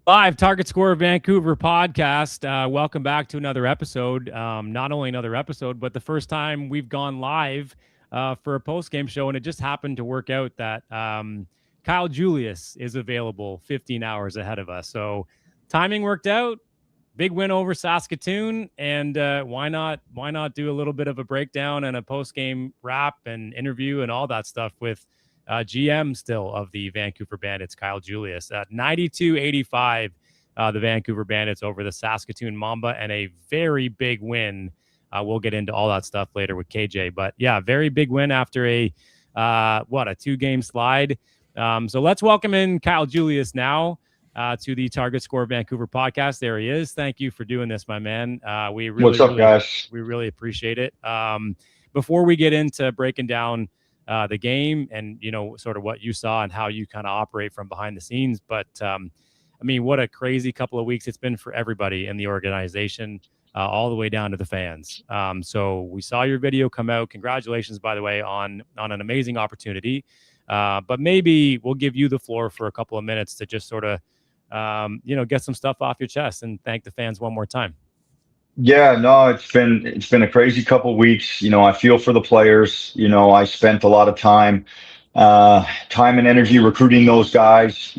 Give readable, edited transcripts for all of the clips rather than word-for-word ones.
Live Target Score Vancouver podcast. Welcome back to another episode. Not only another episode, but the first time we've gone live for a post-game show, and it just happened to work out that Kyle Julius is available 15 hours ahead of us. So timing worked out. Big win over Saskatoon, and why not do a little bit of a breakdown and a post-game wrap and interview and all that stuff with GM still of the Vancouver Bandits, Kyle Julius. 92-85, the Vancouver Bandits over the Saskatoon Mamba, and a very big win. We'll get into all that stuff later with KJ. But, yeah, very big win after a two-game slide. So let's welcome in Kyle Julius now to the Target Score Vancouver podcast. There he is. Thank you for doing this, my man. What's up, guys? We really appreciate it. Before we get into breaking down the game and, sort of what you saw and how you kind of operate from behind the scenes. But, what a crazy couple of weeks it's been for everybody in the organization, all the way down to the fans. So we saw your video come out. Congratulations, by the way, on an amazing opportunity. But maybe we'll give you the floor for a couple of minutes to just sort of, get some stuff off your chest and thank the fans one more time. Yeah, no, it's been a crazy couple of weeks. I feel for the players. I spent a lot of time and energy recruiting those guys,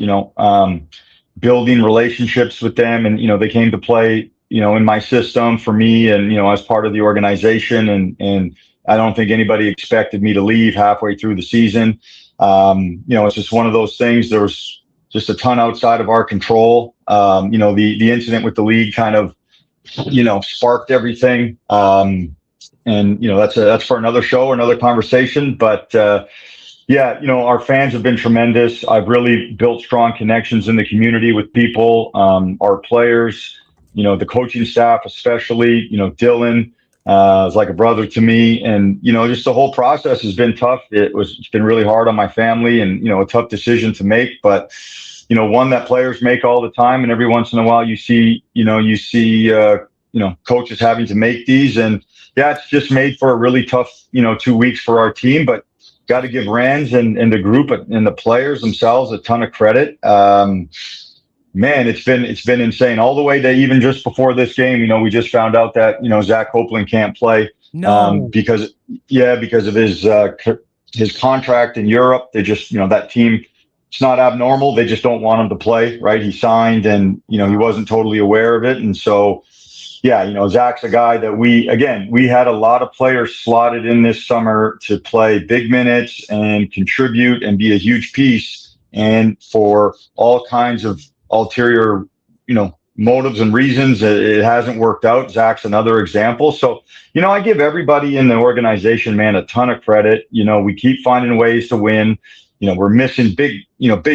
building relationships with them. And, they came to play, in my system for me and, as part of the organization. And I don't think anybody expected me to leave halfway through the season. It's just one of those things. There was just a ton outside of our control. The incident with the league kind of, sparked everything. That's for another show, another conversation. But our fans have been tremendous. I've really built strong connections in the community with people, our players, the coaching staff, especially, Dylan is like a brother to me. And, just the whole process has been tough. It's been really hard on my family and, a tough decision to make, but one that players make all the time. And every once in a while you see coaches having to make these. And yeah, it's just made for a really tough, 2 weeks for our team, but got to give Rands and the group and the players themselves a ton of credit. Man, it's been insane all the way to even just before this game. We just found out that, Zach Copeland can't play because of his contract in Europe. They just, that team, it's not abnormal. They just don't want him to play, right? He signed and, he wasn't totally aware of it. And so, Zach's a guy that we had a lot of players slotted in this summer to play big minutes and contribute and be a huge piece. And for all kinds of ulterior, motives and reasons, it hasn't worked out. Zach's another example. So, I give everybody in the organization, man, a ton of credit. We keep finding ways to win. We're missing big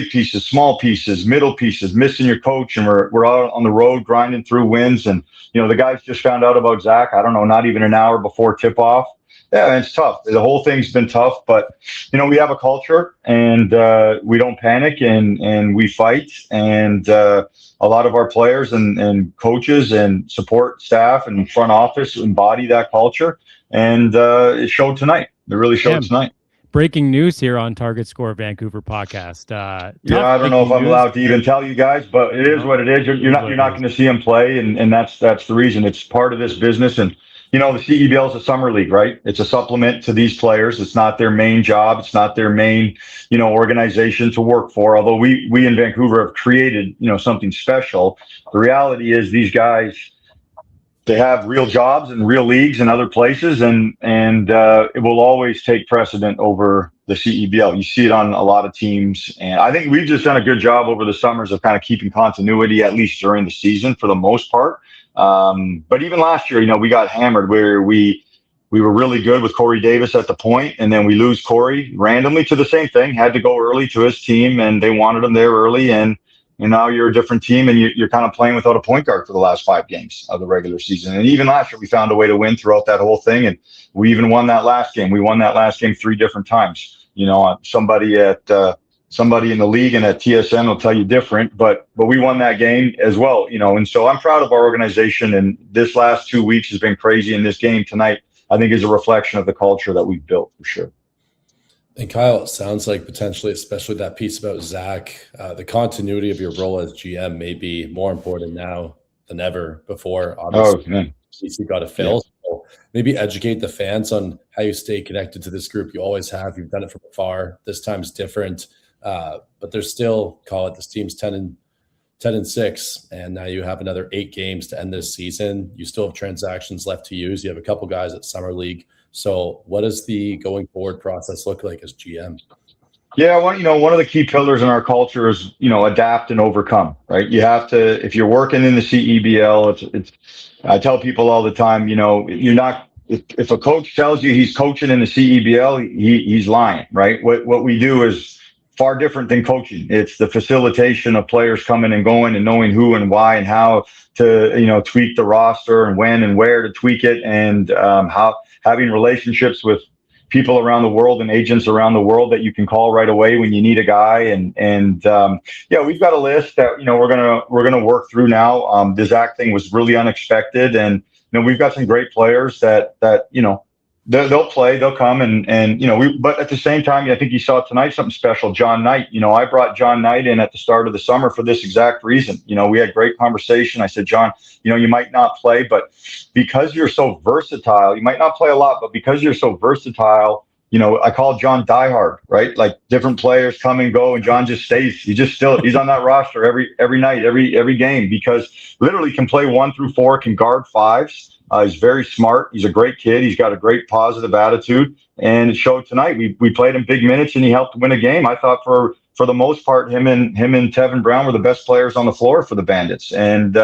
pieces, small pieces, middle pieces, missing your coach, and we're out on the road grinding through wins. And, the guys just found out about Zach, I don't know, not even an hour before tip off. Yeah, it's tough. The whole thing's been tough, but, we have a culture and we don't panic and we fight. And a lot of our players and coaches and support staff and front office embody that culture. And it showed tonight. It really showed tonight. Breaking news here on Target Score Vancouver podcast. I don't know if I'm allowed to even tell you guys, but it is what it is. You're not going to see him play, and that's the reason. It's part of this business. And the CEBL is a summer league, right? It's a supplement to these players. It's not their main job. It's not their main organization to work for. Although we in Vancouver have created something special. The reality is these guys, they have real jobs and real leagues in other places, and it will always take precedent over the CEBL. You see it on a lot of teams, and I think we've just done a good job over the summers of kind of keeping continuity, at least during the season for the most part. But even last year, we got hammered where we were really good with Corey Davis at the point, and then we lose Corey randomly to the same thing, had to go early to his team, and they wanted him there early, and now you're a different team, and you're kind of playing without a point guard for the last 5 games of the regular season. And even last year, we found a way to win throughout that whole thing, and we even won that last game. We won that last game 3 different times. Somebody in the league and at TSN will tell you different, but we won that game as well. And so I'm proud of our organization, and this last 2 weeks has been crazy. And this game tonight, I think, is a reflection of the culture that we've built for sure. And Kyle, it sounds like potentially, especially that piece about Zach, the continuity of your role as GM may be more important now than ever before. Obviously, you got to fill. Yeah. So maybe educate the fans on how you stay connected to this group. You always have. You've done it from afar. This time's different, but there's still, call it, this team's 10-6, and now you have another 8 games to end this season. You still have transactions left to use. You have a couple guys at Summer League. So what does the going forward process look like as GM? Yeah, well, one of the key pillars in our culture is, adapt and overcome, right? You have to, if you're working in the CEBL, I tell people all the time, you're not, if a coach tells you he's coaching in the CEBL, he's lying, right? What we do is far different than coaching. It's the facilitation of players coming and going and knowing who and why and how to, tweak the roster and when and where to tweak it, and how having relationships with people around the world and agents around the world that you can call right away when you need a guy. And we've got a list that, we're gonna work through now. The Zach thing was really unexpected, and we've got some great players that they'll play, they'll come, but at the same time, I think you saw tonight something special. John Knight, I brought John Knight in at the start of the summer for this exact reason. We had great conversation. I said, John, you might not play, but because you're so versatile, you might not play a lot, but because you're so versatile, I call John diehard, right? Like different players come and go, and John just stays. He's on that roster every night, every game, because literally can play 1 through 4, can guard 5s. He's very smart. He's a great kid. He's got a great positive attitude, and it showed tonight. We played him big minutes, and he helped win a game. I thought for the most part, him and Tevin Brown were the best players on the floor for the Bandits. And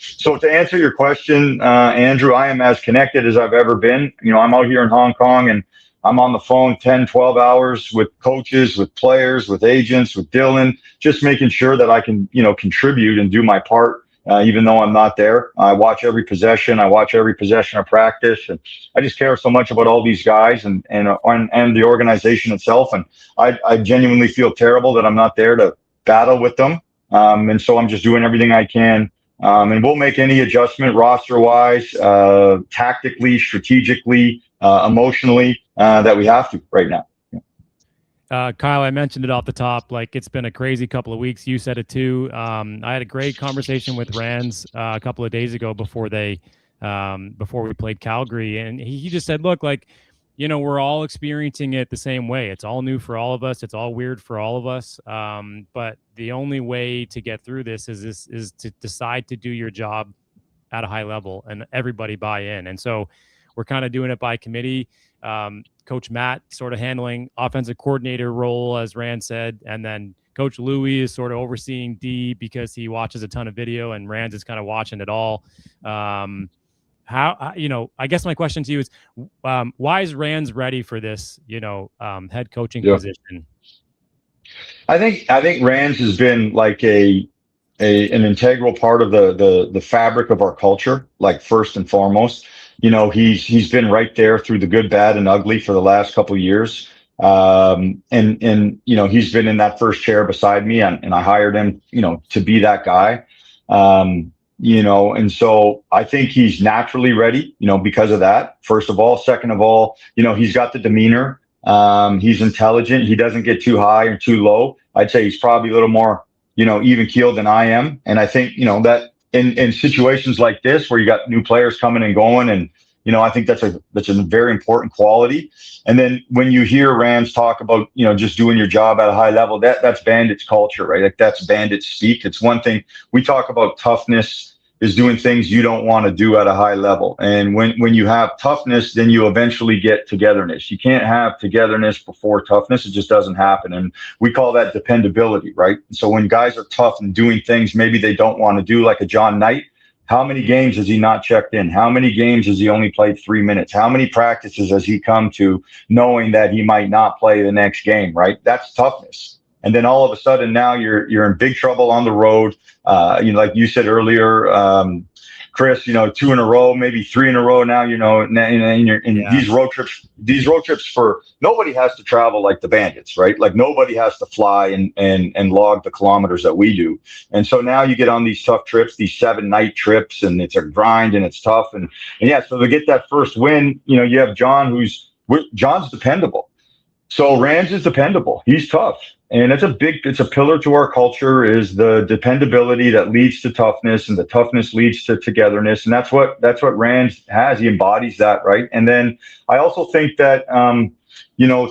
so to answer your question, Andrew, I am as connected as I've ever been. I'm out here in Hong Kong, and I'm on the phone 10, 12 hours with coaches, with players, with agents, with Dylan, just making sure that I can, contribute and do my part. Even though I'm not there, I watch every possession. I watch every possession of practice, and I just care so much about all these guys and the organization itself. And I genuinely feel terrible that I'm not there to battle with them. And so I'm just doing everything I can. And we'll make any adjustment roster-wise, tactically, strategically, emotionally, that we have to right now. Kyle, I mentioned it off the top. Like, it's been a crazy couple of weeks. You said it too. I had a great conversation with Rands a couple of days ago before we played Calgary, and he just said, "Look, like, we're all experiencing it the same way. It's all new for all of us. It's all weird for all of us. But the only way to get through this is to decide to do your job at a high level and everybody buy in. And so we're kind of doing it by committee." Coach Matt sort of handling offensive coordinator role, as Rand said, and then Coach Louis is sort of overseeing D because he watches a ton of video, and Rand is kind of watching it all. I guess my question to you is, why is Rand's ready for this, head coaching position? I think Rand's has been like an integral part of the fabric of our culture, like first and foremost. He's been right there through the good, bad, and ugly for the last couple of years. And he's been in that first chair beside me, and I hired him, to be that guy. And so I think he's naturally ready, because of that, first of all. Second of all, he's got the demeanor. He's intelligent. He doesn't get too high or too low. I'd say he's probably a little more, even keeled than I am. And I think, that in situations like this where you got new players coming and going, and I think that's a very important quality. And then when you hear Rams talk about just doing your job at a high level, that's Bandits culture, right? Like, that's Bandits speak. It's one thing we talk about. Toughness is doing things you don't want to do at a high level. And when you have toughness, then you eventually get togetherness. You can't have togetherness before toughness. It just doesn't happen. And we call that dependability, right? So when guys are tough and doing things maybe they don't want to do, like a John Knight, how many games has he not checked in? How many games has he only played 3 minutes? How many practices has he come to knowing that he might not play the next game, right? That's toughness. And then all of a sudden now you're in big trouble on the road. Like you said earlier, Chris, 2 in a row, maybe 3 in a row now, these road trips for nobody has to travel like the Bandits, right? Like, nobody has to fly and log the kilometers that we do. And so now you get on these tough trips, these 7-night trips, and it's a grind and it's tough. And so to get that first win, you have John, John's dependable. So Rams is dependable. He's tough. And it's a pillar to our culture, is the dependability that leads to toughness, and the toughness leads to togetherness. And that's what Rams has. He embodies that, right? And then I also think that,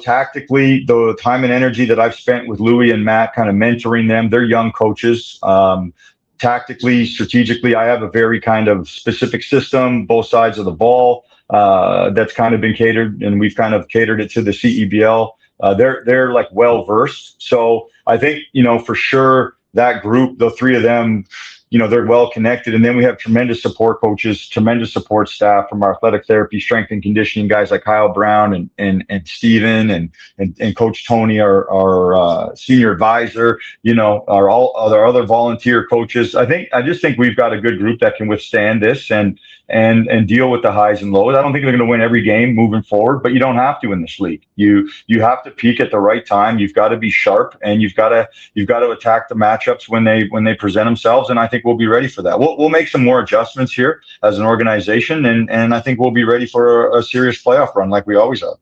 tactically, the time and energy that I've spent with Louis and Matt, kind of mentoring them, they're young coaches. Tactically, strategically, I have a very kind of specific system, both sides of the ball, that's kind of been catered, and we've kind of catered it to the CEBL. They're like well versed. So I think, for sure that group, the three of them, they're well connected. And then we have tremendous support coaches, tremendous support staff from our athletic therapy, strength and conditioning guys like Kyle Brown and Steven and Coach Tony, our senior advisor, our other volunteer coaches. I just think we've got a good group that can withstand this and deal with the highs and lows. I don't think they're going to win every game moving forward, but you don't have to in this league. You have to peak at the right time. You've got to be sharp, and you've got to attack the matchups when they present themselves. And I think we'll be ready for that. We'll make some more adjustments here as an organization, and I think we'll be ready for a serious playoff run like we always are.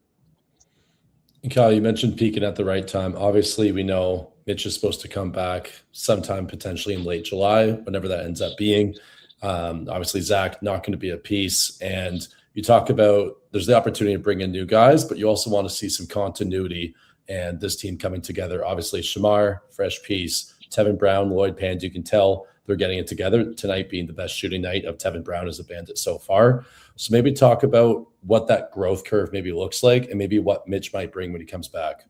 Kyle, you mentioned peaking at the right time. Obviously, we know Mitch is supposed to come back sometime potentially in late July, whenever that ends up being. Obviously, Zach not going to be a piece. And you talk about there's the opportunity to bring in new guys, but you also want to see some continuity and this team coming together. Obviously, Shamar, fresh piece. Tevin Brown, Lloyd Pand, you can tell they're getting it together. Tonight being the best shooting night of Tevin Brown as a Bandit so far. So maybe talk about what that growth curve maybe looks like, and maybe what Mitch might bring when he comes back.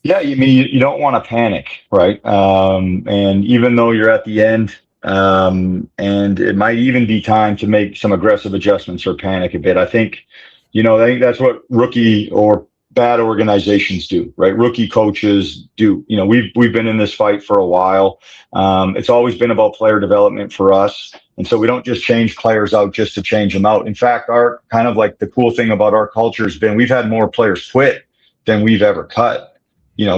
Yeah, you don't want to panic, right? And even though you're at the end, and it might even be time to make some aggressive adjustments or panic a bit. I think that's what rookie or bad organizations do, right? Rookie coaches do. We've been in this fight for a while. It's always been about player development for us. And so we don't just change players out just to change them out. In fact, our kind of like the cool thing about our culture has been we've had more players quit than we've ever cut.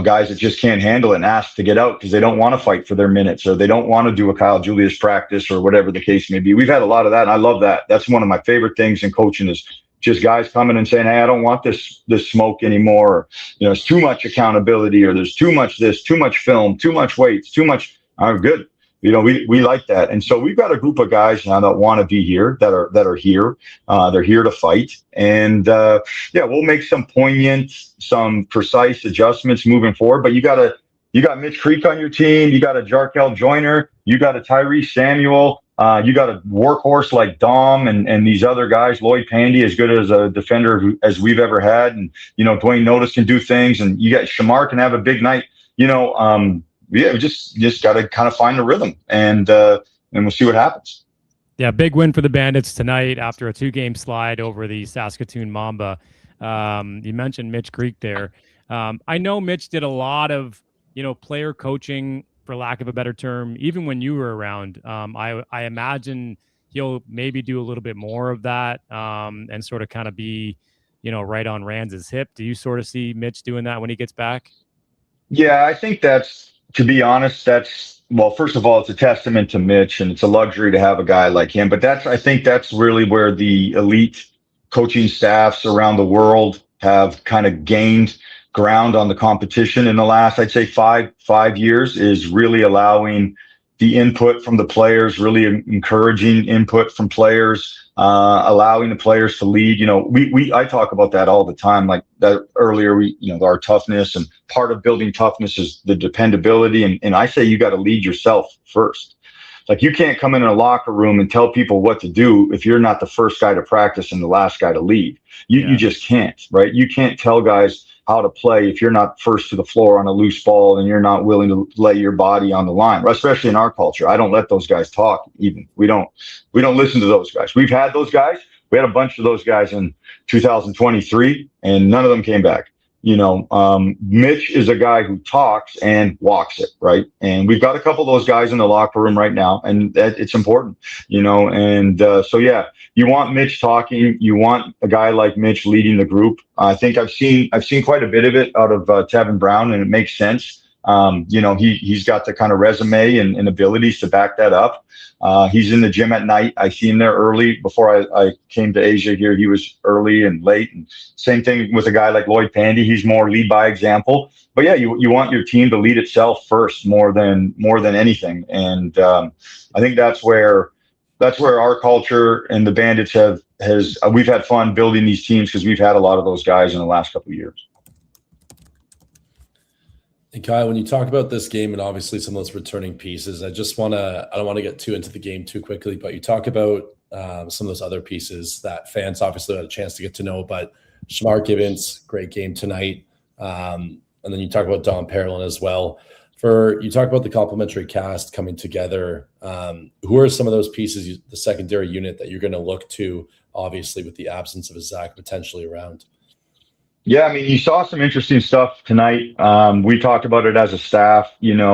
Guys that just can't handle it and ask to get out because they don't want to fight for their minutes, or they don't want to do a Kyle Julius practice, or whatever the case may be. We've had a lot of that, and I love that. That's one of my favorite things in coaching, is just guys coming and saying, hey, I don't want this smoke anymore. Or, it's too much accountability, or there's too much this, too much film, too much weights, too much. I'm good. We like that. And so we've got a group of guys now that want to be here, that are here. They're here to fight. And we'll make some poignant, some precise adjustments moving forward. But you got Mitch Creek on your team. You got a Jarkel Joyner. You got a Tyrese Samuel. You got a workhorse like Dom and these other guys. Lloyd Pandy, as good as a defender as we've ever had. And, Dwayne Notice can do things. And you got Shamar can have a big night. We just got to kind of find the rhythm, and we'll see what happens. Yeah, big win for the Bandits tonight after a 2-game slide over the Saskatoon Mamba. You mentioned Mitch Creek there. I know Mitch did a lot of, player coaching, for lack of a better term, even when you were around. I imagine he'll maybe do a little bit more of that and sort of kind of be, right on Rands' hip. Do you sort of see Mitch doing that when he gets back? Yeah, I think to be honest, first of all, it's a testament to Mitch, and it's a luxury to have a guy like him. But I think that's really where the elite coaching staffs around the world have kind of gained ground on the competition in the last, I'd say, five years, is really allowing the input from the players, really encouraging input from players, allowing the players to lead. I talk about that all the time, like that earlier, our toughness, and part of building toughness is the dependability. And I say you got to lead yourself first. Like, you can't come in a locker room and tell people what to do if you're not the first guy to practice and the last guy to lead. You just can't, right? You can't tell guys how to play if you're not first to the floor on a loose ball and you're not willing to lay your body on the line, especially in our culture. I don't let those guys talk. Even we don't listen to those guys. We've had those guys. We had a bunch of those guys in 2023, and none of them came back. Mitch is a guy who talks and walks it, right? And we've got a couple of those guys in the locker room right now, and it's important, so yeah, you want Mitch talking. You want a guy like Mitch leading the group. I think I've seen quite a bit of it out of Tevin Brown, and it makes sense. He's got the kind of resume and abilities to back that up. He's in the gym at night. I see him there early. Before I came to Asia here, he was early and late. And same thing with a guy like Lloyd Pandy. He's more lead by example. But yeah, you want your team to lead itself first more than anything. And I think that's where our culture and the Bandits we've had fun building these teams because we've had a lot of those guys in the last couple of years. And Kyle, when you talk about this game and obviously some of those returning pieces, I don't want to get too into the game too quickly, but you talk about some of those other pieces that fans obviously had a chance to get to know, but Shamar Gibbons, great game tonight. And then you talk about Dom Perlin as well. You talk about the complementary cast coming together. Who are some of those pieces, the secondary unit that you're going to look to, obviously with the absence of a Zach potentially around? Yeah, I mean, you saw some interesting stuff tonight. We talked about it as a staff, don't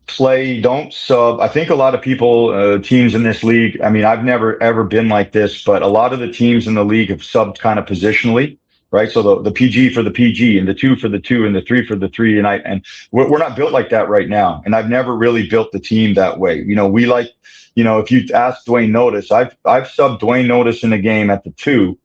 sub. I think a lot of people, teams in this league, I mean, I've never, ever been like this, but a lot of the teams in the league have subbed kind of positionally, right? So the PG for the PG and the 2 for the 2 and the 3 for the 3. And we're not built like that right now. And I've never really built the team that way. We like, if you ask Dwayne Notice, I've subbed Dwayne Notice in a game at the 2.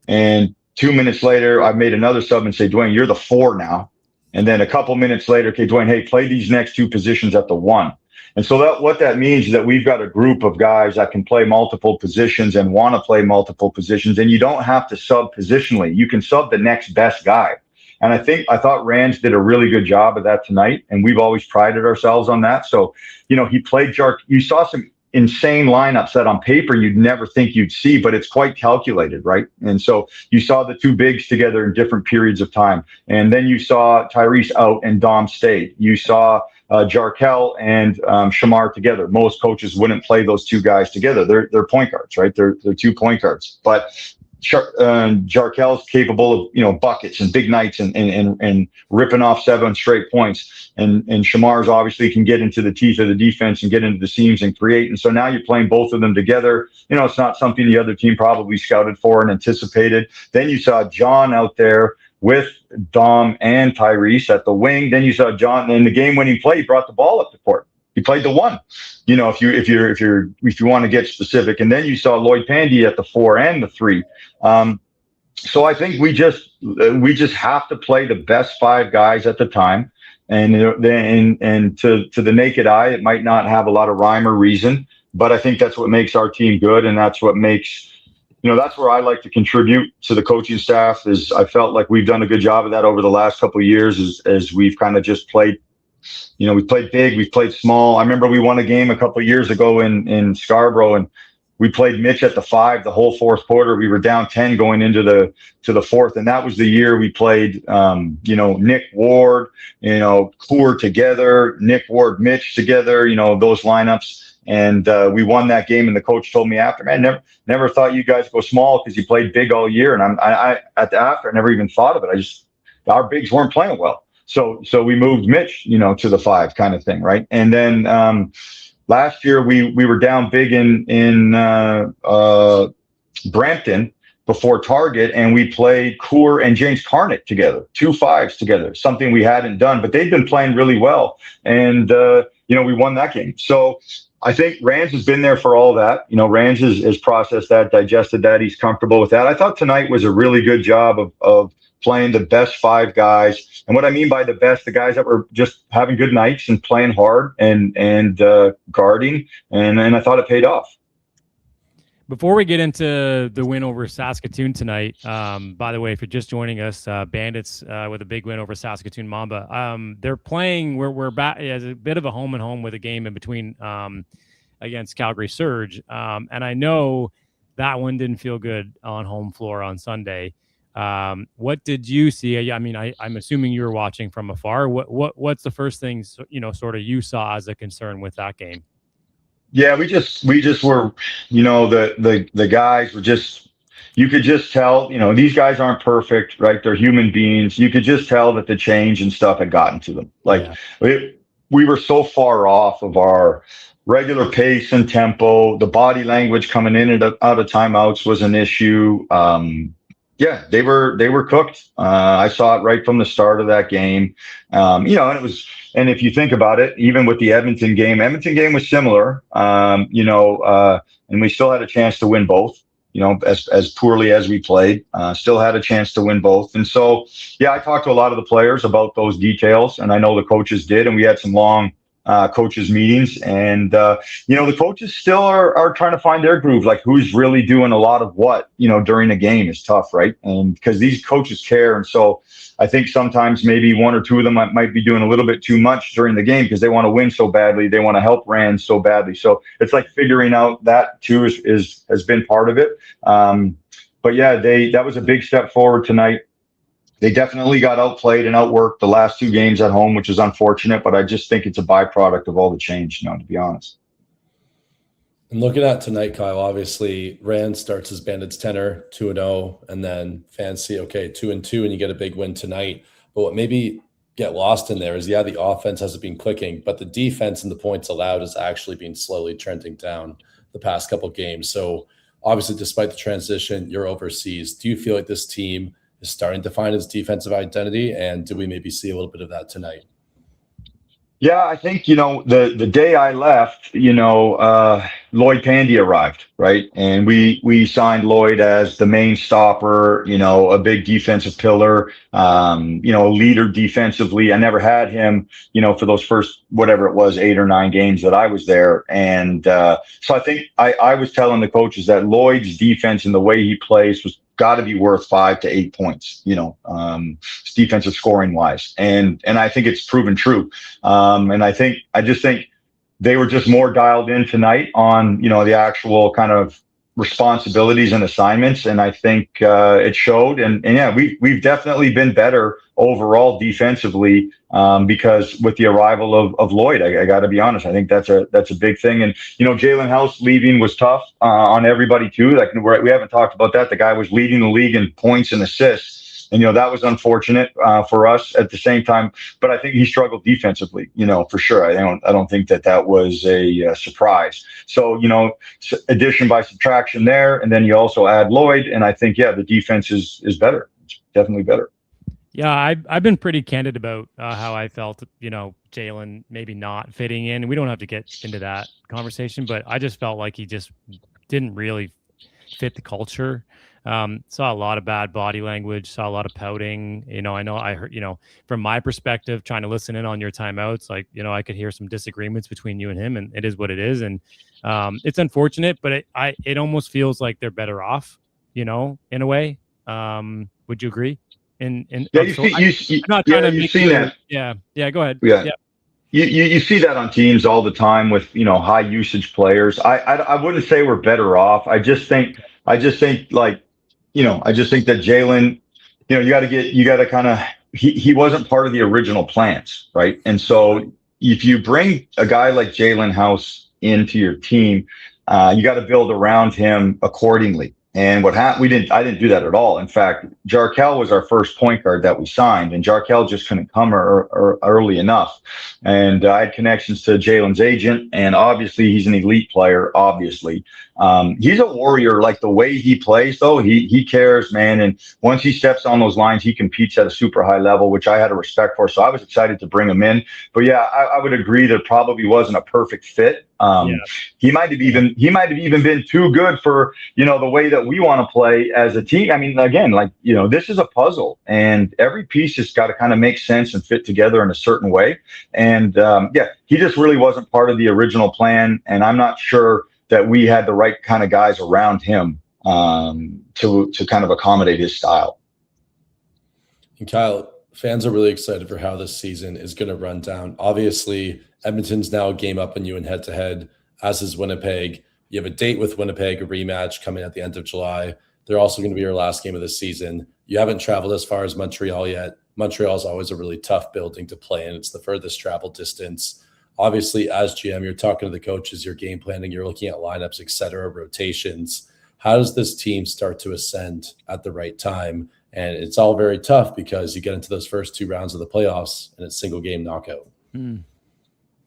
And 2 minutes later, I made another sub and say, Dwayne, you're the 4 now. And then a couple minutes later, okay, Dwayne, hey, play these next 2 positions at the 1. And so what that means is that we've got a group of guys that can play multiple positions and want to play multiple positions. And you don't have to sub positionally. You can sub the next best guy. And I thought Rands did a really good job of that tonight. And we've always prided ourselves on that. So, he played you saw some insane lineups that on paper you'd never think you'd see, but it's quite calculated, right? And so you saw the 2 bigs together in different periods of time. And then you saw Tyrese out and Dom stayed. You saw Jarkel and Shamar together. Most coaches wouldn't play those 2 guys together. They're point guards, right? They're 2 point guards. But Jarkel's capable of buckets and big nights and ripping off 7 straight points, and Shamar's obviously can get into the teeth of the defense and get into the seams and create. And so now you're playing both of them together. It's not something the other team probably scouted for and anticipated. Then you saw John out there with Dom and Tyrese at the wing. Then you saw John in the game-winning play. He brought the ball up the court. He played the 1, if you want to get specific. And then you saw Lloyd Pandy at the 4 and the 3. So I think we just have to play the best 5 guys at the time. And to the naked eye, it might not have a lot of rhyme or reason, but I think that's what makes our team good. And that's what makes, that's where I like to contribute to the coaching staff. Is I felt like we've done a good job of that over the last couple of years as we've kind of just played. We played big, we played small. I remember we won a game a couple of years ago in Scarborough, and we played Mitch at the 5 the whole 4th quarter. We were down 10 going into the 4th, and that was the year we played Nick Ward, Coor together, Nick Ward, Mitch together, those lineups. And we won that game, and the coach told me after, man, never thought you guys go small because you played big all year. And I at the after, I never even thought of it. Our bigs weren't playing well. So we moved Mitch, to the 5 kind of thing, right? And then last year we were down big in Brampton before Target, and we played Coor and James Carnett together, 2 5s together, something we hadn't done, but they've been playing really well. And we won that game. So I think Rands has been there for all that. Rands has processed that, digested that. He's comfortable with that. I thought tonight was a really good job of playing the best 5 guys. And what I mean by the best, the guys that were just having good nights and playing hard and guarding. And I thought it paid off. Before we get into the win over Saskatoon tonight, by the way, if you're just joining us, Bandits with a big win over Saskatoon Mamba. They're playing, we're back as a bit of a home and home with a game in between against Calgary Surge. And I know that one didn't feel good on home floor on Sunday. What did you see? I mean, I'm assuming you were watching from afar. What's the first thing sort of you saw as a concern with that game? Yeah, we just were, the guys were just, you could just tell, these guys aren't perfect, right? They're human beings. You could just tell that the change and stuff had gotten to them. We were so far off of our regular pace and tempo. The body language coming in and out of timeouts was an issue. Yeah, they were cooked. I saw it right from the start of that game. And it was, and if you think about it, even with the Edmonton game was similar. And we still had a chance to win both. As poorly as we played, still had a chance to win both. And so, yeah, I talked to a lot of the players about those details, and I know the coaches did, and we had some long coaches meetings, and the coaches still are trying to find their groove, like who's really doing a lot of what during a game is tough, right? And because these coaches care, and so I think sometimes maybe one or two of them might be doing a little bit too much during the game because they want to win so badly, they want to help Rand so badly. So it's like figuring out that too has been part of it. But yeah, that was a big step forward tonight. They definitely got outplayed and outworked the last two games at home, which is unfortunate, but I just think it's a byproduct of all the change, to be honest. And looking at tonight, Kyle, obviously Rand starts his Bandits tenor 2-0, and then fans see, okay, 2-2, and you get a big win tonight. But what maybe get lost in there is, the offense hasn't been clicking, but the defense and the points allowed has actually been slowly trending down the past couple of games. So obviously, despite the transition, you're overseas. Do you feel like this team is starting to find its defensive identity, and do we maybe see a little bit of that tonight? Yeah, I think, the day I left, Lloyd Pandy arrived, right? And we signed Lloyd as the main stopper, a big defensive pillar, a leader defensively. I never had him, for those first, whatever it was, 8 or 9 games that I was there. And so I think I was telling the coaches that Lloyd's defense and the way he plays was got to be worth 5 to 8 points, defensive scoring wise. And I think it's proven true. And I just think they were just more dialed in tonight on, the actual kind of responsibilities and assignments. And I think it showed. And yeah, we've definitely been better overall defensively because with the arrival of Lloyd, I got to be honest, I think that's a big thing. And, Jalen House leaving was tough on everybody too. Like we haven't talked about that. The guy was leading the league in points and assists. And, that was unfortunate for us at the same time. But I think he struggled defensively, for sure. I don't think that was a surprise. So, addition by subtraction there. And then you also add Lloyd. And I think, the defense is better. It's definitely better. Yeah, I've been pretty candid about how I felt, Jalen maybe not fitting in. We don't have to get into that conversation, but I just felt like he just didn't really fit the culture. Saw a lot of bad body language, saw a lot of pouting. I know I heard, from my perspective, trying to listen in on your timeouts, like, I could hear some disagreements between you and him, and it is what it is. And it's unfortunate, but it almost feels like they're better off, in a way. Would you agree? I'm not trying to make seen that. Yeah. Go ahead. Yeah. You see that on teams all the time with, high usage players. I wouldn't say we're better off. I just think that Jalen, you got to kind of, he wasn't part of the original plans. Right. And so if you bring a guy like Jalen House into your team, you got to build around him accordingly. And what happened, I didn't do that at all. In fact, Jarkel was our first point guard that we signed, and Jarkel just couldn't come early enough. And I had connections to Jalen's agent, and obviously he's an elite player, obviously. He's a warrior, like the way he plays, though, he cares, man. And once he steps on those lines, he competes at a super high level, which I had a respect for. So I was excited to bring him in. But yeah, I would agree that probably wasn't a perfect fit. He might have even been too good for, the way that we want to play as a team. I mean, again, this is a puzzle, and every piece has got to kind of make sense and fit together in a certain way. And he just really wasn't part of the original plan. And I'm not sure that we had the right kind of guys around him to kind of accommodate his style. And Kyle, fans are really excited for how this season is going to run down. Obviously, Edmonton's now a game up on you in head-to-head, as is Winnipeg. You have a date with Winnipeg, a rematch coming at the end of July. They're also going to be your last game of the season. You haven't traveled as far as Montreal yet. Montreal is always a really tough building to play in. It's the furthest travel distance. Obviously, as GM, you're talking to the coaches, you're game planning, you're looking at lineups, et cetera, rotations. How does this team start to ascend at the right time? And it's all very tough because you get into those first 2 rounds of the playoffs and it's single game knockout.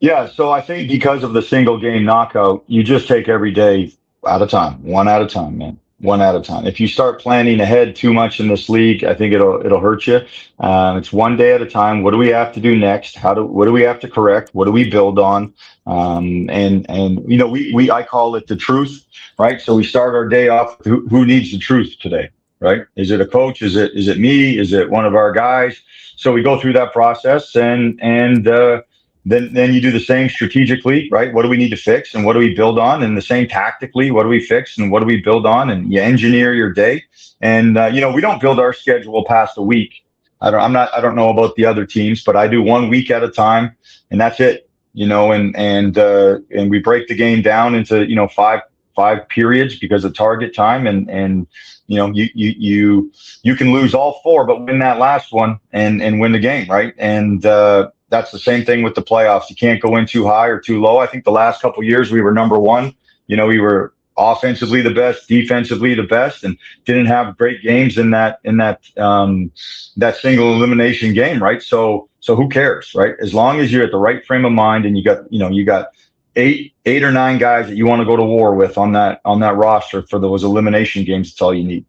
Yeah, so I think because of the single game knockout, you just take every day at a time, one at a time, man. one at a time. If you start planning ahead too much in this league, I think it'll hurt you. It's one day at a time. What do we have to do next? What do we have to correct? What do we build on? And I call it the truth, right? So we start our day off with who needs the truth today, right? Is it a coach? Is it me? Is it one of our guys? So we go through that process, and then you do the same strategically, right? What do we need to fix and what do we build on? And the same tactically, what do we fix and what do we build on? And you engineer your day. And we don't build our schedule past a week. I don't know about the other teams, but I do 1 week at a time, and that's it. And we break the game down into five periods because of target time, and you can lose all four but win that last one and win the game, right? And that's the same thing with the playoffs. You can't go in too high or too low. I think the last couple of years we were number one. We were offensively the best, defensively the best, and didn't have great games in that single elimination game, right? So who cares, right? As long as you're at the right frame of mind and you got eight or nine guys that you want to go to war with on that roster for those elimination games, that's all you need.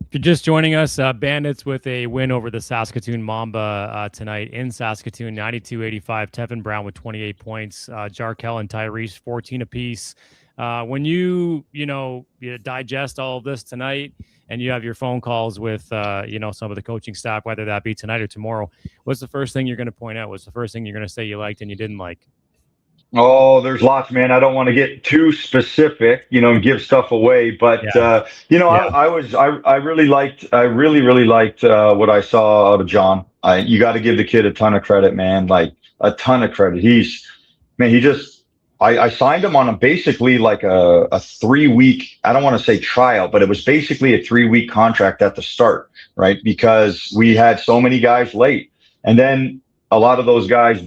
If you're just joining us, Bandits with a win over the Saskatoon Mamba tonight in Saskatoon, 92-85. Tevin Brown with 28 points. Jarkel and Tyrese, 14 apiece. When you digest all of this tonight and you have your phone calls with, some of the coaching staff, whether that be tonight or tomorrow, what's the first thing you're going to point out? What's the first thing you're going to say you liked and you didn't like? Oh, there's lots, man. I don't want to get too specific, and give stuff away. But yeah. I really liked what I saw out of John. You got to give the kid a ton of credit, man. Like a ton of credit. I signed him on basically like a 3-week. I don't want to say trial, but it was basically a 3-week contract at the start, right? Because we had so many guys late, and then a lot of those guys,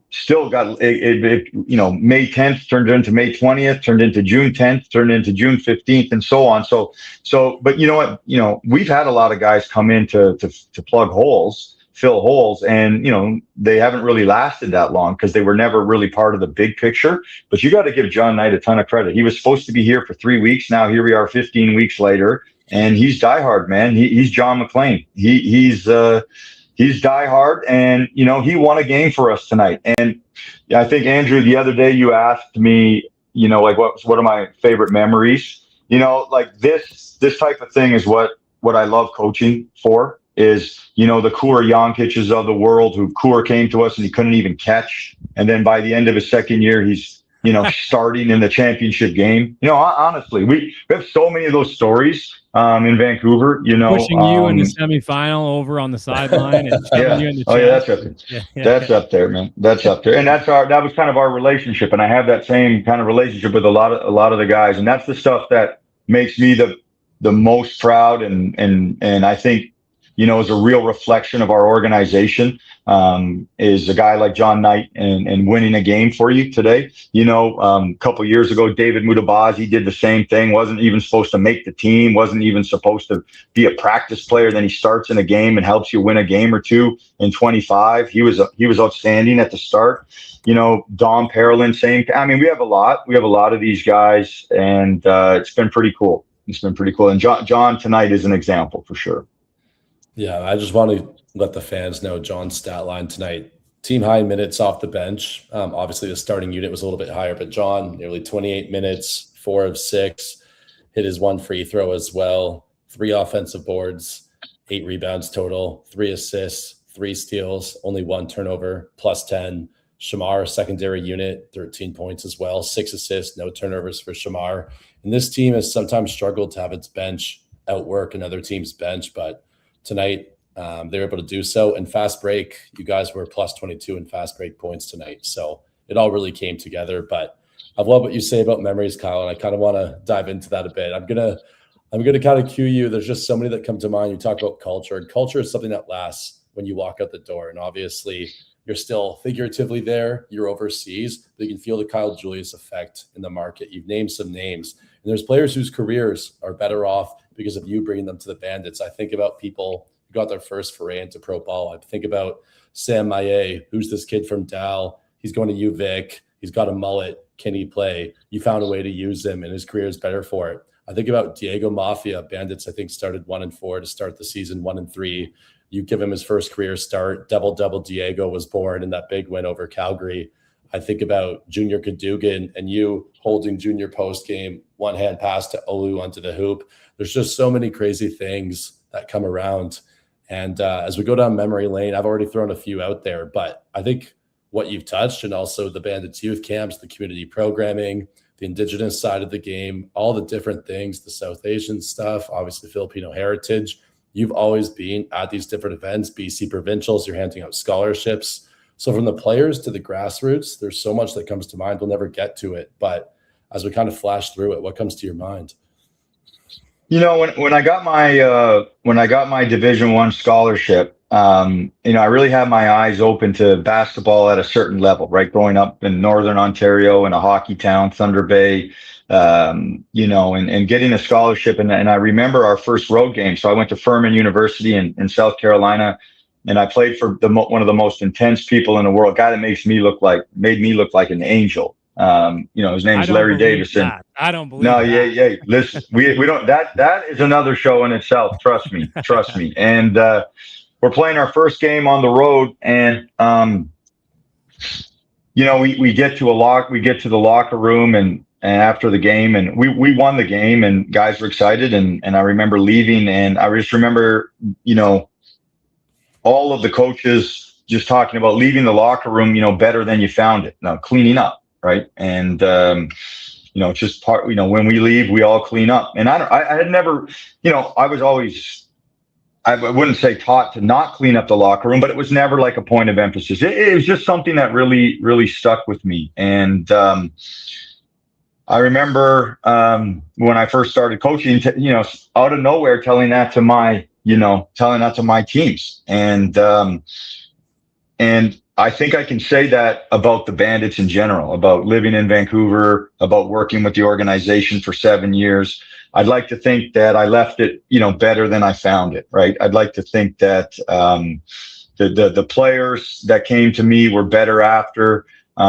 still got it. May 10th turned into May 20th, turned into June 10th, turned into June 15th, and so on. But you know what? We've had a lot of guys come in to plug holes, fill holes, and they haven't really lasted that long because they were never really part of the big picture. But you got to give John Knight a ton of credit. He was supposed to be here for 3 weeks. Now here we are, 15 weeks later, and he's diehard, man. He's John McClain. He's diehard, and he won a game for us tonight. And I think, Andrew, the other day you asked me, like what are my favorite memories? Like this type of thing is what I love coaching for. Is the Kura Yonkic's of the world, who Kura came to us and he couldn't even catch, and then by the end of his second year he's starting in the championship game. Honestly, we have so many of those stories in Vancouver. Pushing you in the semifinal over on the sideline and you in the that's up there. That's up there, man. That's up there, and that was kind of our relationship. And I have that same kind of relationship with a lot of the guys, and that's the stuff that makes me the most proud, and I think is a real reflection of our organization, is a guy like John Knight and winning a game for you today. A couple years ago, David Mutabazi did the same thing, wasn't even supposed to make the team, wasn't even supposed to be a practice player. Then he starts in a game and helps you win a game or two in 25. He was outstanding at the start. Dom Parolin, same. I mean, we have a lot of these guys, and it's been pretty cool. And John tonight is an example for sure. Yeah, I just want to let the fans know John's stat line tonight. Team high minutes off the bench. Obviously, the starting unit was a little bit higher, but John, nearly 28 minutes, 4 of 6, hit his 1 free throw as well, 3 offensive boards, 8 rebounds total, 3 assists, 3 steals, only 1 turnover, plus 10. Shamar, secondary unit, 13 points as well, 6 assists, no turnovers for Shamar. And this team has sometimes struggled to have its bench outwork another team's bench, but tonight, they were able to do so. In fast break, you guys were plus 22 in fast break points tonight. So it all really came together. But I love what you say about memories, Kyle, and I kind of want to dive into that a bit. I'm gonna kind of cue you. There's just so many that come to mind. You talk about culture, and culture is something that lasts when you walk out the door. And obviously, you're still figuratively there. You're overseas, but you can feel the Kyle Julius effect in the market. You've named some names, and there's players whose careers are better off because of you bringing them to the Bandits. I think about people who got their first foray into pro ball. I think about Sam Maillet, who's this kid from Dal. He's going to UVic. He's got a mullet. Can he play? You found a way to use him, and his career is better for it. I think about Diego Mafia. Bandits, I think, started 1-4 to start the season, 1-3. You give him his first career start. Double Diego was born in that big win over Calgary. I think about Junior Cadogan and you holding Junior post game, one hand pass to Olu onto the hoop. There's just so many crazy things that come around. And as we go down memory lane, I've already thrown a few out there, but I think what you've touched, and also the Bandits youth camps, the community programming, the Indigenous side of the game, all the different things, the South Asian stuff, obviously Filipino heritage. You've always been at these different events, BC provincials, you're handing out scholarships. So from the players to the grassroots, there's so much that comes to mind. We'll never get to it, but as we kind of flash through it, what comes to your mind? You know, when I got my Division I scholarship, you know, I really had my eyes open to basketball at a certain level, right? Growing up in Northern Ontario in a hockey town, Thunder Bay, you know, and getting a scholarship. And I remember our first road game. So I went to Furman University in South Carolina, and I played for one of the most intense people in the world, a guy that made me look like an angel. You know, his name is Larry Davison. I don't believe that. Yeah. Listen, we don't, that is another show in itself. Trust me. And, we're playing our first game on the road, and, you know, we get to the locker room and after the game, and we won the game, and guys were excited. And I remember leaving, and I just remember, you know, all of the coaches just talking about leaving the locker room, you know, better than you found it. Now cleaning up. Right. And, you know, it's just part, you know, when we leave, we all clean up. And I had never, you know, I was always, I wouldn't say taught to not clean up the locker room, but it was never like a point of emphasis. It was just something that really, really stuck with me. And, I remember, when I first started coaching, you know, out of nowhere, telling that to my teams. And I think I can say that about the Bandits in general, about living in Vancouver, about working with the organization for 7 years. I'd like to think that I left it, you know, better than I found it, right? I'd like to think that the players that came to me were better after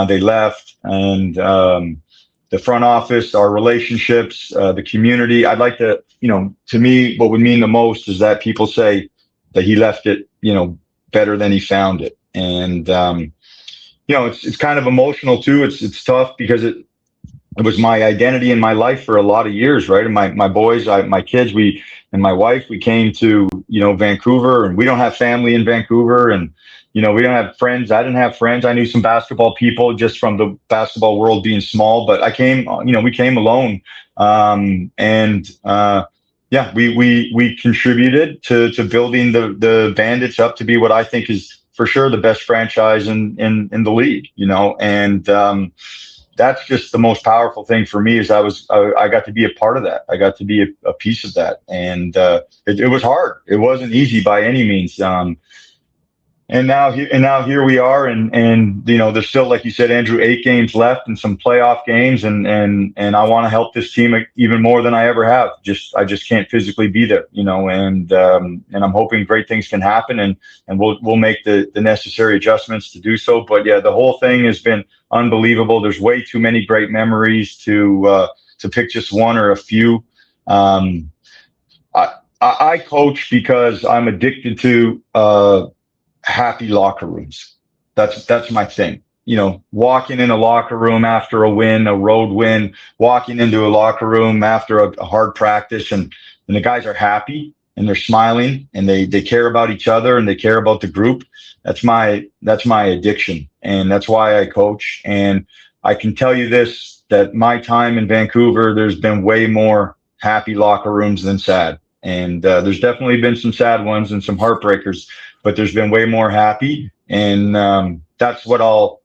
they left, and the front office, our relationships, the community. I'd like to, you know, to me, what would mean the most is that people say that he left it, you know, better than he found it. And, you know, it's kind of emotional too. It's tough because it was my identity in my life for a lot of years, right? And my boys, my kids, and my wife, we came to, you know, Vancouver, and we don't have family in Vancouver, and, you know, we don't have friends. I didn't have friends. I knew some basketball people just from the basketball world being small, but we came alone. Yeah, we contributed to building the Bandits up to be what I think is for sure the best franchise in the league, you know, and that's just the most powerful thing for me is I got to be a part of that. I got to be a piece of that, and it was hard. It wasn't easy by any means. And now here we are, and you know, there's still, like you said, Andrew, 8 games left and some playoff games, and I want to help this team even more than I ever have. I just can't physically be there, you know, and I'm hoping great things can happen, and we'll make the necessary adjustments to do so. But yeah, the whole thing has been unbelievable. There's way too many great memories to pick just one or a few. I coach because I'm addicted to happy locker rooms. That's my thing. You know, walking in a locker room after a road win, walking into a locker room after a hard practice, and the guys are happy and they're smiling and they care about each other and they care about the group. That's my addiction, and that's why I coach. And I can tell you this, that my time in Vancouver, there's been way more happy locker rooms than sad. And there's definitely been some sad ones and some heartbreakers, but there's been way more happy. And that's what'll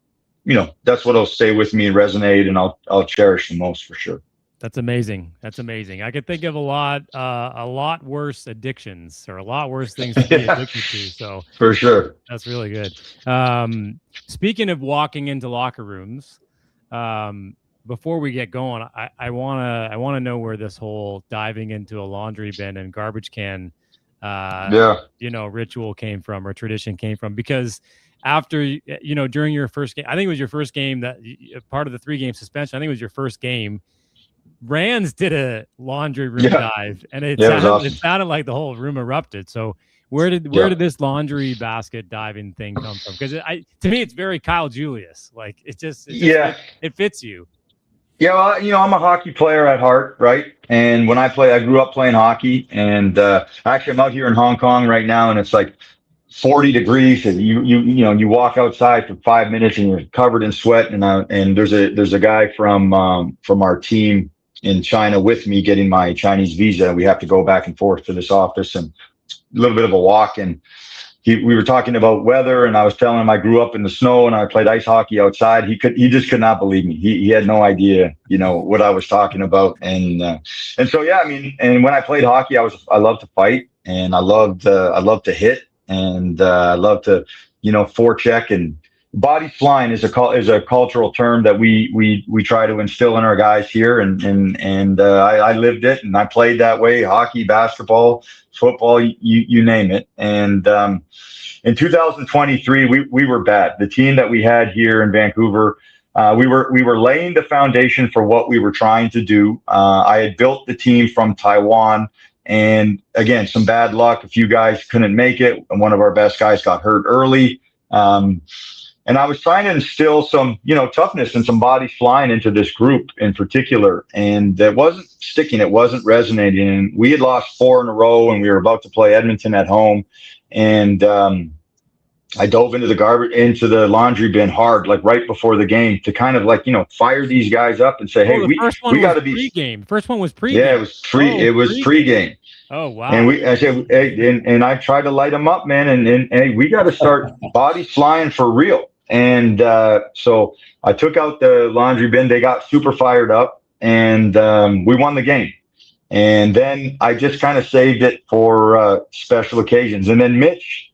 stay with me and resonate, and I'll cherish the most for sure. That's amazing. I could think of a lot worse addictions, or a lot worse things to be addicted to. So for sure, that's really good. Speaking of walking into locker rooms, before we get going, I wanna know where this whole diving into a laundry bin and garbage can, ritual came from, or tradition came from, because after, you know, during your first game, I think it was your first game, that part of the 3-game suspension, I think it was your first game, Rands did a laundry room dive, and it sounded like the whole room erupted. So where did this laundry basket diving thing come from? Because to me, it's very Kyle Julius. Like it fits you. Yeah, well, I'm a hockey player at heart, right? And when I grew up playing hockey, and actually I'm out here in Hong Kong right now, and it's like 40 degrees, and you walk outside for 5 minutes and you're covered in sweat, and there's a guy from our team in China with me getting my Chinese visa. We have to go back and forth to this office, and a little bit of a walk, and we were talking about weather, and I was telling him I grew up in the snow and I played ice hockey outside. He just could not believe me. He had no idea, what I was talking about. And so, yeah, I mean, and when I played hockey, I loved to fight, and I loved to hit, and I loved to, forecheck, and body flying is a cultural term that we try to instill in our guys here. And I lived it, and I played that way: hockey, basketball, football, you name it. And in 2023, we were bad. The team that we had here in Vancouver, we were laying the foundation for what we were trying to do. I had built the team from Taiwan, and again, some bad luck. A few guys couldn't make it, and one of our best guys got hurt early. And I was trying to instill some, toughness and some body flying into this group in particular. And it wasn't sticking. It wasn't resonating. And we had lost 4 in a row, and we were about to play Edmonton at home. And I dove into the laundry bin hard, like right before the game, to kind of fire these guys up and say, hey, we got to be pre-game. First one was pre-game. Yeah, it was it was pre-game. Oh, wow. And I said, hey, and I tried to light them up, man. And hey, we got to start body flying for real. And so I took out the laundry bin. They got super fired up, and we won the game. And then I just kind of saved it for special occasions. And then Mitch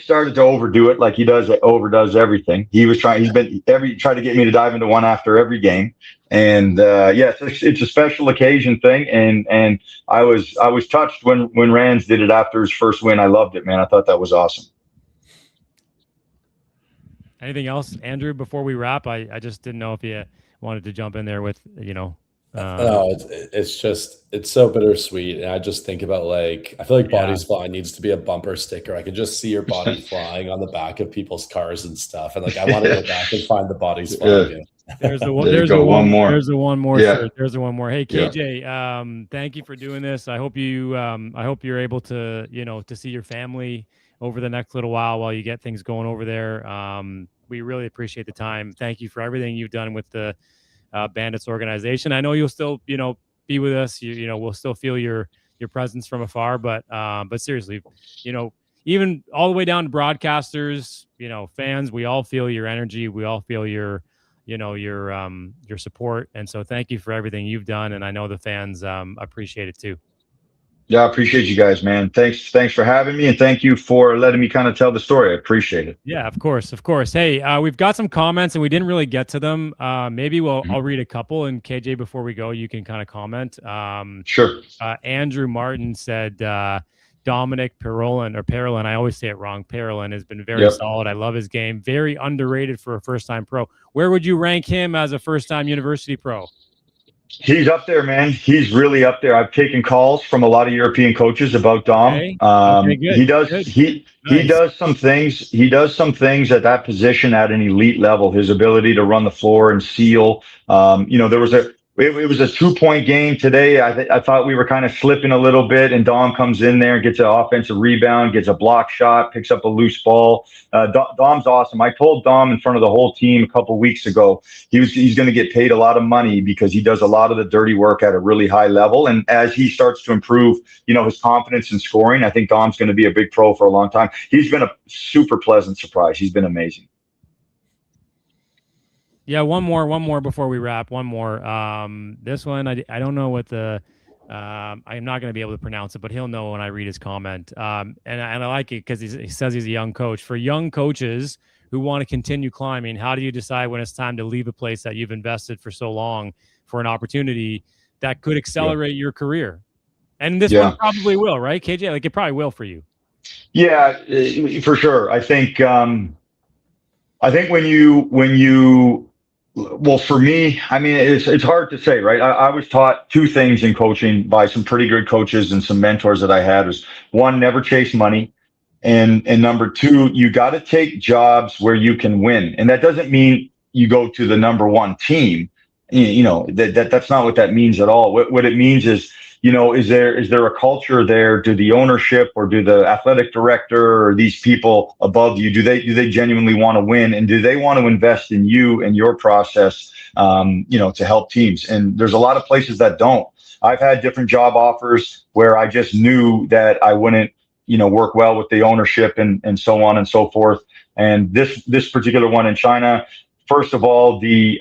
started to overdo it, like he overdoes everything. He's tried to get me to dive into one after every game. And it's a special occasion thing. And I was touched when Rands did it after his first win. I loved it, man. I thought that was awesome. Anything else, Andrew, before we wrap? I just didn't know if you wanted to jump in there with, No, it's so bittersweet. And I just think about, I feel like Bodies Flying needs to be a bumper sticker. I could just see your body flying on the back of people's cars and stuff. And I want to go back and find the Bodies Flying. There's the one more. There's the one more. Yeah. There's the one more. Hey, KJ, thank you for doing this. I hope you're able to, to see your family over the next little while you get things going over there. We really appreciate the time. Thank you for everything you've done with the Bandits organization. I know you'll still, be with us. We'll still feel your presence from afar, but seriously, even all the way down to broadcasters, fans, we all feel your energy. We all feel your support. And so thank you for everything you've done. And I know the fans appreciate it too. Yeah, I appreciate you guys, man. Thanks for having me, and thank you for letting me kind of tell the story. I appreciate it. Yeah, of course. Hey, we've got some comments, and we didn't really get to them. Maybe I'll read a couple, and KJ, before we go, you can kind of comment. Sure. Andrew Martin said Dominic Parolin, I always say it wrong. Parolin has been very solid. I love his game. Very underrated for a first-time pro. Where would you rank him as a first-time university pro? He's up there, man. He's really up there. I've taken calls from a lot of European coaches about Dom. Okay, good. He does some things. He does some things at that position at an elite level. His ability to run the floor and seal. It was a 2-point game today. I thought we were kind of slipping a little bit, and Dom comes in there and gets an offensive rebound, gets a block shot, picks up a loose ball. Dom's awesome. I told Dom in front of the whole team a couple weeks ago he's going to get paid a lot of money because he does a lot of the dirty work at a really high level. And as he starts to improve, his confidence in scoring, I think Dom's going to be a big pro for a long time. He's been a super pleasant surprise. He's been amazing. Yeah, one more before we wrap. One more. This one, I don't know what the I'm not going to be able to pronounce it, but he'll know when I read his comment. And I like it because he says he's a young coach. For young coaches who want to continue climbing, how do you decide when it's time to leave a place that you've invested for so long for an opportunity that could accelerate your career? And this one probably will, right, KJ? It probably will for you. Yeah, for sure. I think when you Well, for me, I mean, it's hard to say, right? I was taught two things in coaching by some pretty good coaches and some mentors that I had was one, never chase money. And number two, you got to take jobs where you can win. And that doesn't mean you go to the number one team. That's not what that means at all. What it means is, is there a culture there? Do the ownership or do the athletic director or these people above you, do they genuinely want to win? And do they want to invest in you and your process, to help teams? And there's a lot of places that don't. I've had different job offers where I just knew that I wouldn't, work well with the ownership and so on and so forth. And this particular one in China, first of all, the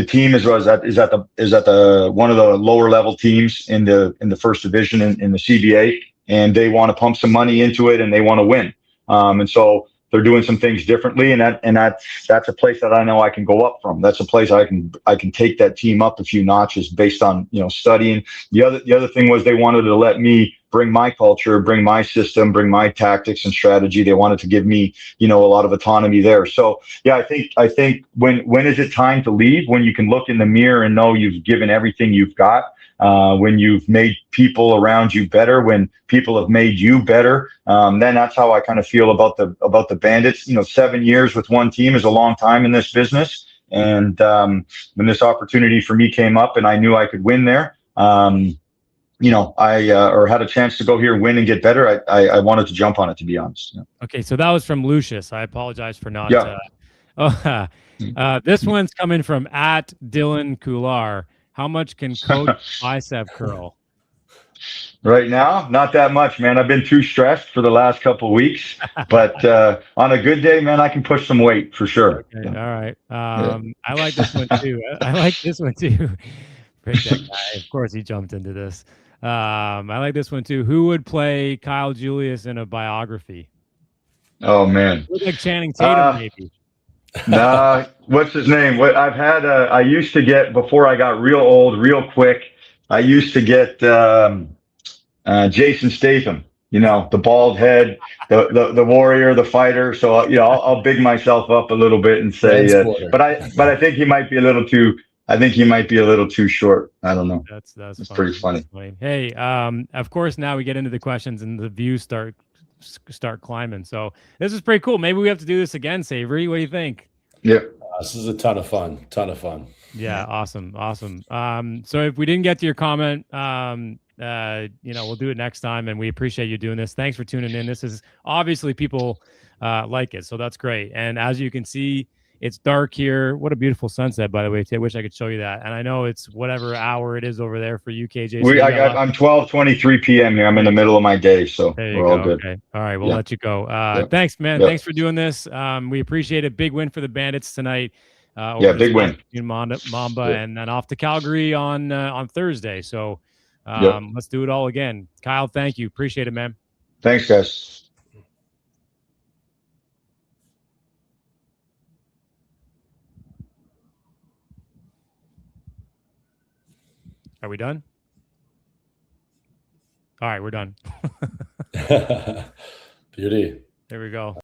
team is at the one of the lower level teams in the first division in the CBA, and they want to pump some money into it and they want to win. And so they're doing some things differently, and that's a place that I know I can go up from. That's a place I can take that team up a few notches based on studying. The other thing was they wanted to let me bring my culture, bring my system, bring my tactics and strategy. They wanted to give me a lot of autonomy there. So yeah, I think when is it time to leave? When you can look in the mirror and know you've given everything you've got. When you've made people around you better, when people have made you better, then that's how I kind of feel about the Bandits. 7 years with one team is a long time in this business. And when this opportunity for me came up and I knew I could win there, I had a chance to go here, win and get better. I wanted to jump on it, to be honest. Yeah. Okay, so that was from Lucius. I apologize for not. Yeah. This one's coming from @Dylan Coular. How much can Coach bicep curl? Right now, not that much, man. I've been too stressed for the last couple of weeks, but on a good day, man, I can push some weight for sure. Okay, all right. I like this one too. I like this one too. Pick that guy. Of course, he jumped into this. I like this one too. Who would play Kyle Julius in a biography? Oh man, Like Channing Tatum, maybe. Nah, what's his name? I used to get, before I got real old, real quick, I used to get Jason Statham, the bald head, the warrior, the fighter. So, I'll big myself up a little bit and say, but I think he might be a little too short. I don't know. That's pretty funny. Hey, of course, now we get into the questions and the views start climbing. So this is pretty cool. Maybe we have to do this again, Savory. What do you think? Yeah. This is a ton of fun. Yeah. Awesome. So if we didn't get to your comment, we'll do it next time, and we appreciate you doing this. Thanks for tuning in. This is obviously people like it, so that's great. And as you can see, it's dark here. What a beautiful sunset, by the way. I wish I could show you that. And I know it's whatever hour it is over there for you, KJ. I'm 12:23 p.m. here. I'm in the middle of my day, so we're all good. Okay. All right, we'll let you go. Thanks, man. Thanks for doing this. We appreciate it. Big win for the Bandits tonight. Big win. Mamba, and then off to Calgary on Thursday. So let's do it all again. Kyle, thank you. Appreciate it, man. Thanks, guys. Are we done? All right, we're done. Beauty. There we go.